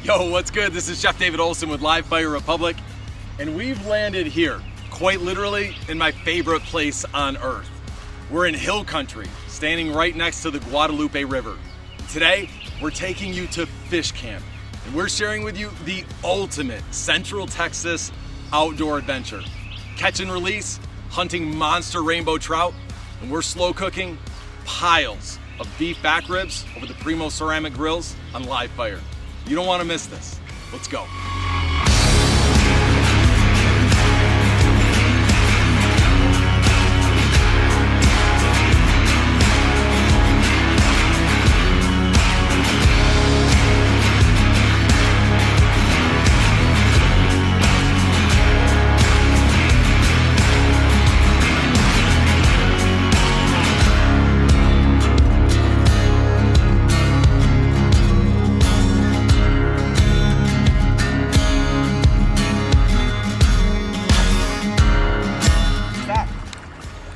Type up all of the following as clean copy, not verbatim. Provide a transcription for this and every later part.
Yo, what's good? This is Chef David Olson with Live Fire Republic, and we've landed here, quite literally, in my favorite place on earth. We're in hill country, standing right next to the Guadalupe River. Today, we're taking you to fish camp, and we're sharing with you the ultimate Central Texas outdoor adventure. Catch and release, hunting monster rainbow trout, and we're slow cooking piles of beef back ribs over the Primo Ceramic Grills on Live Fire. You don't want to miss this. Let's go.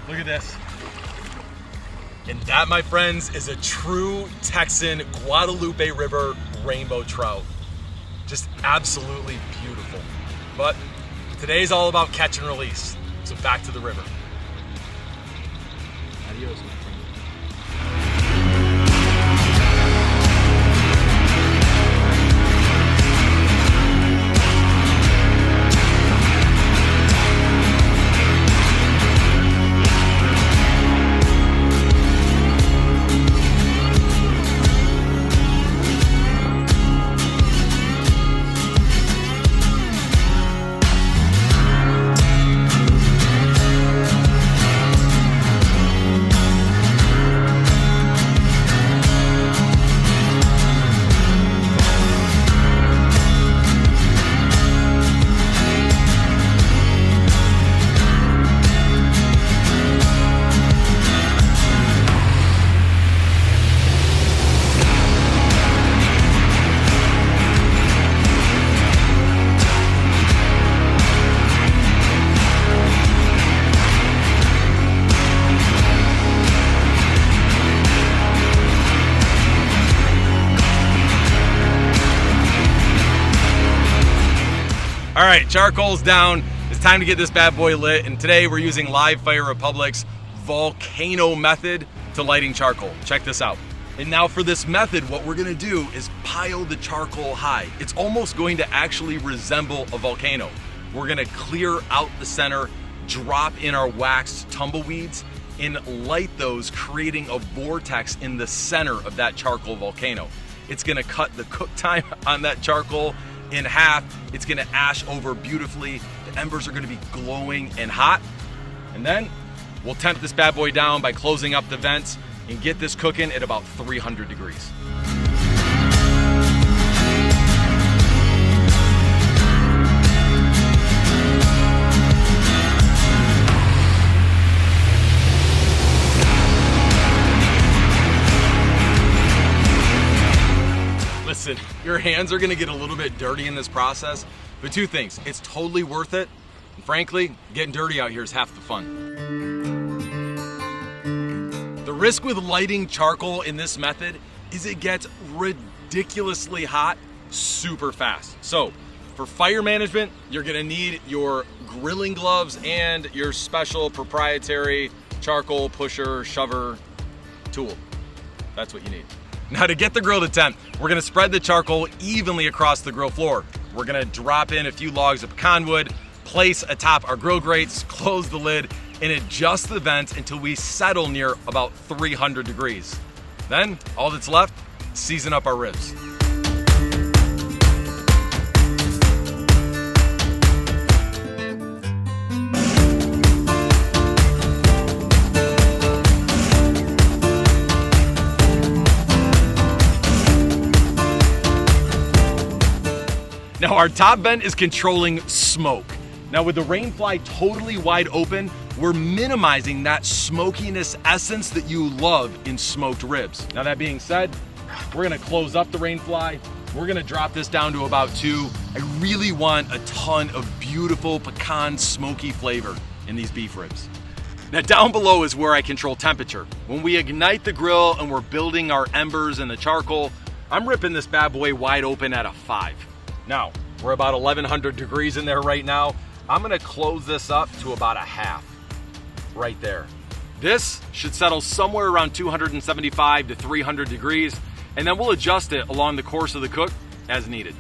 Look at this. And that, my friends, is a true Texan Guadalupe River rainbow trout. Just absolutely beautiful. But today's all about catch and release. So back to the river. Adios, my friend. All right, charcoal's down. It's time to get this bad boy lit, and today we're using Live Fire Republic's volcano method to lighting charcoal. Check this out. And now for this method, what we're gonna do is pile the charcoal high. It's almost going to actually resemble a volcano. We're gonna clear out the center, drop in our waxed tumbleweeds, and light those, creating a vortex in the center of that charcoal volcano. It's gonna cut the cook time on that charcoal in half. It's gonna ash over beautifully. The embers are gonna be glowing and hot. And then we'll temp this bad boy down by closing up the vents and get this cooking at about 300 degrees. Listen, your hands are gonna get a little bit dirty in this process, but two things, it's totally worth it. And frankly, getting dirty out here is half the fun. The risk with lighting charcoal in this method is it gets ridiculously hot super fast. So for fire management, you're gonna need your grilling gloves and your special proprietary charcoal pusher shover tool. That's what you need. Now to get the grill to temp, we're gonna spread the charcoal evenly across the grill floor. We're gonna drop in a few logs of pecan wood, place atop our grill grates, close the lid, and adjust the vents until we settle near about 300 degrees. Then, all that's left, season up our ribs. Now our top vent is controlling smoke. Now with the rain fly totally wide open, we're minimizing that smokiness essence that you love in smoked ribs. Now that being said, we're gonna close up the rain fly. We're gonna drop this down to about 2. I really want a ton of beautiful pecan smoky flavor in these beef ribs. Now down below is where I control temperature. When we ignite the grill and we're building our embers and the charcoal, I'm ripping this bad boy wide open at a 5. Now, we're about 1100 degrees in there right now. I'm gonna close this up to about a half, right there. This should settle somewhere around 275 to 300 degrees, and then we'll adjust it along the course of the cook as needed.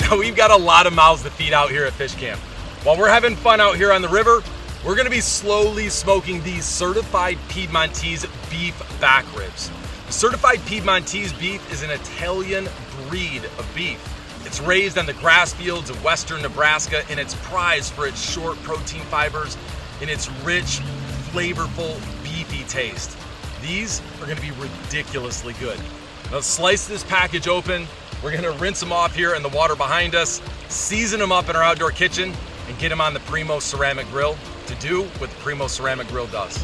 Now, we've got a lot of mouths to feed out here at Fish Camp. While we're having fun out here on the river, we're gonna be slowly smoking these certified Piedmontese beef back ribs. The certified Piedmontese beef is an Italian breed of beef. It's raised on the grass fields of western Nebraska, and it's prized for its short protein fibers and its rich, flavorful, beefy taste. These are gonna be ridiculously good. Now let's slice this package open. We're gonna rinse them off here in the water behind us, season them up in our outdoor kitchen, and get them on the Primo Ceramic Grill to do what the Primo Ceramic Grill does.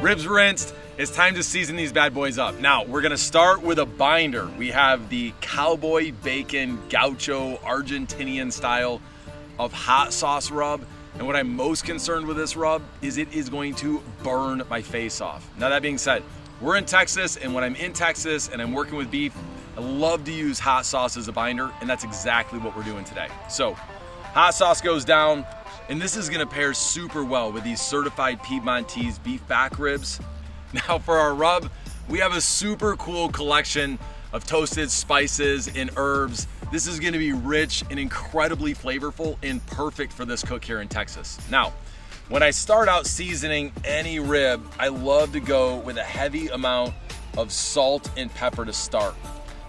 Ribs rinsed, it's time to season these bad boys up. Now, we're gonna start with a binder. We have the cowboy bacon gaucho Argentinian style of hot sauce rub. And what I'm most concerned with this rub is it is going to burn my face off. Now, that being said, we're in Texas, and when I'm in Texas and I'm working with beef, I love to use hot sauce as a binder, and that's exactly what we're doing today. So, hot sauce goes down, and this is gonna pair super well with these certified Piedmontese beef back ribs. Now for our rub, we have a super cool collection of toasted spices and herbs. This is gonna be rich and incredibly flavorful and perfect for this cook here in Texas. Now, when I start out seasoning any rib, I love to go with a heavy amount of salt and pepper to start.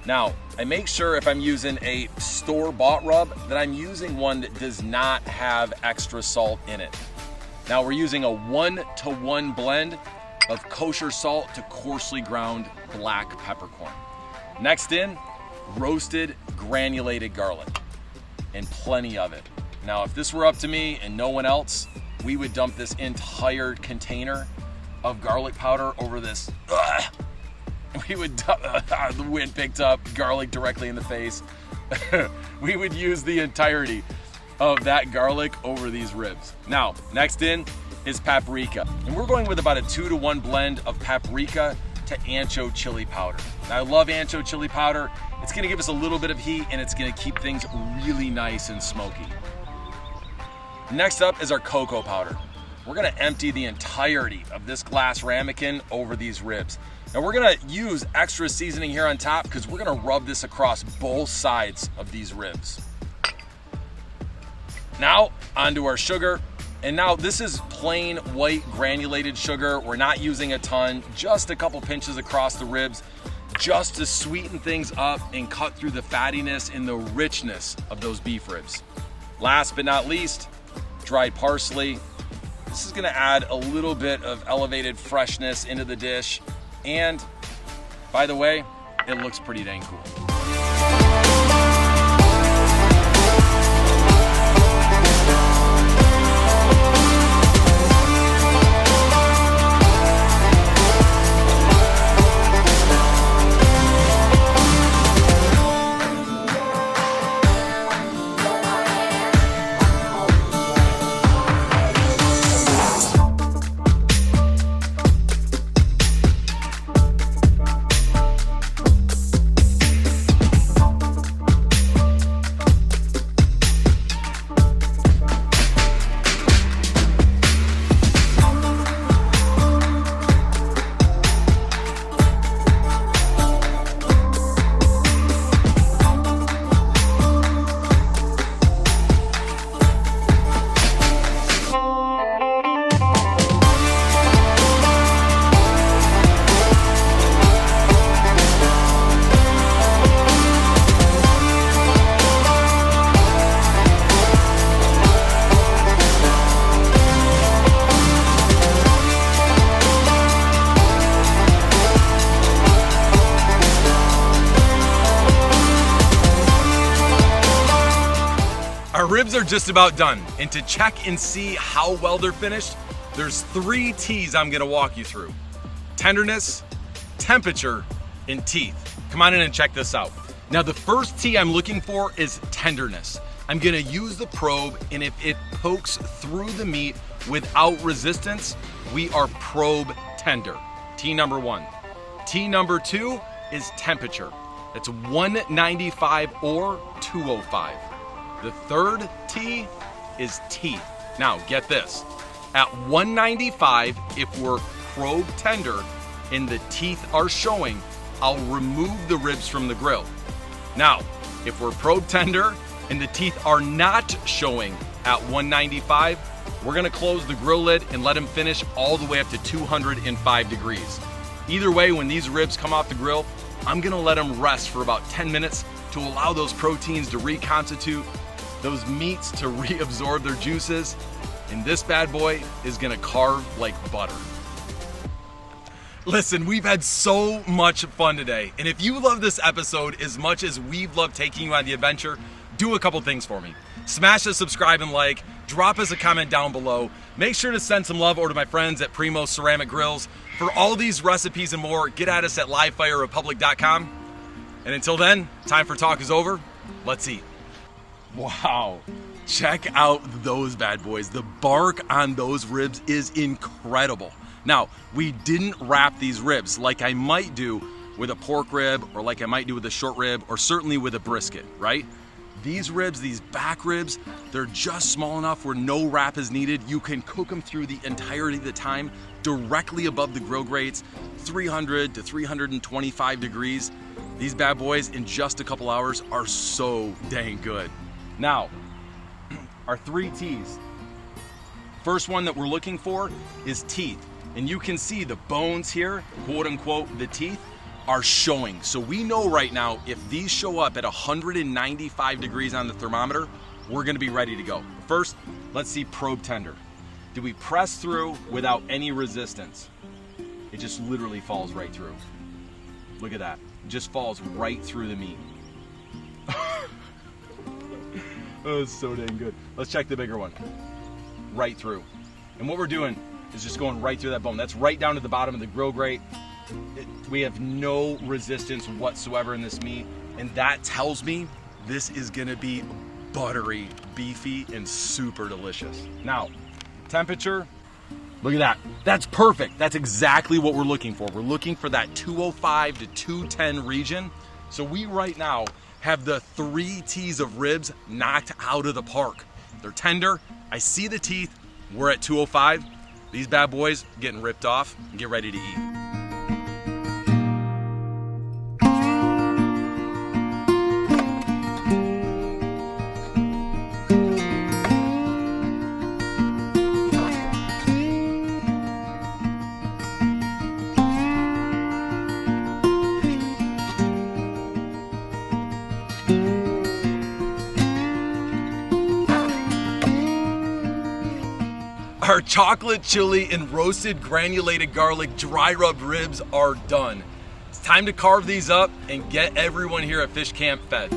Now, I make sure if I'm using a store-bought rub that I'm using one that does not have extra salt in it. Now, we're using a 1-to-1 blend of kosher salt to coarsely ground black peppercorn. Next in, roasted granulated garlic, and plenty of it. Now, if this were up to me and no one else, we would dump this entire container of garlic powder over this. We would, the wind picked up, garlic directly in the face. We would use the entirety of that garlic over these ribs. Now, next in is paprika. And we're going with about a 2-to-1 blend of paprika to ancho chili powder. Now, I love ancho chili powder. It's gonna give us a little bit of heat, and it's gonna keep things really nice and smoky. Next up is our cocoa powder. We're gonna empty the entirety of this glass ramekin over these ribs. Now we're gonna use extra seasoning here on top because we're gonna rub this across both sides of these ribs. Now onto our sugar. And now this is plain white granulated sugar. We're not using a ton, just a couple pinches across the ribs, just to sweeten things up and cut through the fattiness and the richness of those beef ribs. Last but not least, dried parsley. This is gonna add a little bit of elevated freshness into the dish. And by the way, it looks pretty dang cool. ribs are just about done, and to check and see how well they're finished, there's 3 T's I'm gonna walk you through: tenderness, temperature, and teeth. Come on in and check this out. Now the first T I'm looking for is tenderness. I'm gonna use the probe, and if it pokes through the meat without resistance, we are probe tender. T number 1. T number 2 is temperature. That's 195 or 205. The third T is teeth. Now get this, at 195, if we're probe tender and the teeth are showing, I'll remove the ribs from the grill. Now, if we're probe tender and the teeth are not showing at 195, we're gonna close the grill lid and let them finish all the way up to 205 degrees. Either way, when these ribs come off the grill, I'm gonna let them rest for about 10 minutes to allow those proteins to reconstitute, those meats to reabsorb their juices, and this bad boy is gonna carve like butter. Listen, we've had so much fun today, and if you love this episode as much as we've loved taking you on the adventure, do a couple things for me. Smash the subscribe and like, drop us a comment down below. Make sure to send some love over to my friends at Primo Ceramic Grills. For all these recipes and more, get at us at livefirerepublic.com. And until then, time for talk is over. Let's eat. Wow, check out those bad boys. The bark on those ribs is incredible. Now, we didn't wrap these ribs like I might do with a pork rib, or like I might do with a short rib, or certainly with a brisket, right? These ribs, these back ribs, they're just small enough where no wrap is needed. You can cook them through the entirety of the time directly above the grill grates, 300 to 325 degrees. These bad boys in just a couple hours are so dang good. Now, our 3 T's. First one that we're looking for is teeth. And you can see the bones here, quote unquote, the teeth, are showing. So we know right now, if these show up at 195 degrees on the thermometer, we're gonna be ready to go. First, let's see probe tender. Do we press through without any resistance? It just literally falls right through. Look at that, it just falls right through the meat. Oh, it's so dang good. Let's check the bigger one. Right through. And what we're doing is just going right through that bone. That's right down to the bottom of the grill grate. We have no resistance whatsoever in this meat, and that tells me this is gonna be buttery, beefy, and super delicious. Now, temperature, look at that. That's perfect. That's exactly what we're looking for. We're looking for that 205 to 210 region. So we right now have the 3 T's of ribs knocked out of the park. They're tender, I see the teeth, we're at 205. These bad boys getting ripped off and get ready to eat. Our chocolate chili and roasted granulated garlic dry rubbed ribs are done. It's time to carve these up and get everyone here at Fish Camp fed.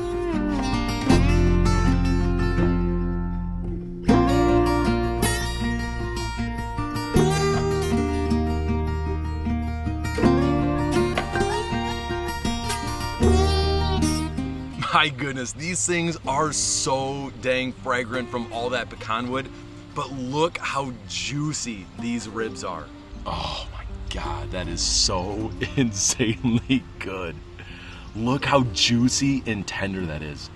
My goodness, these things are so dang fragrant from all that pecan wood. But look how juicy these ribs are. Oh my God, that is so insanely good. Look how juicy and tender that is.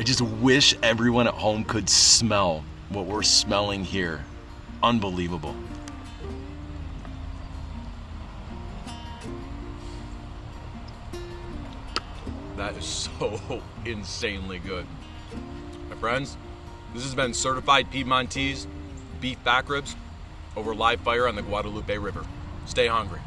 I just wish everyone at home could smell what we're smelling here. Unbelievable. That is so insanely good. My friends, this has been certified Piedmontese beef back ribs over live fire on the Guadalupe River. Stay hungry.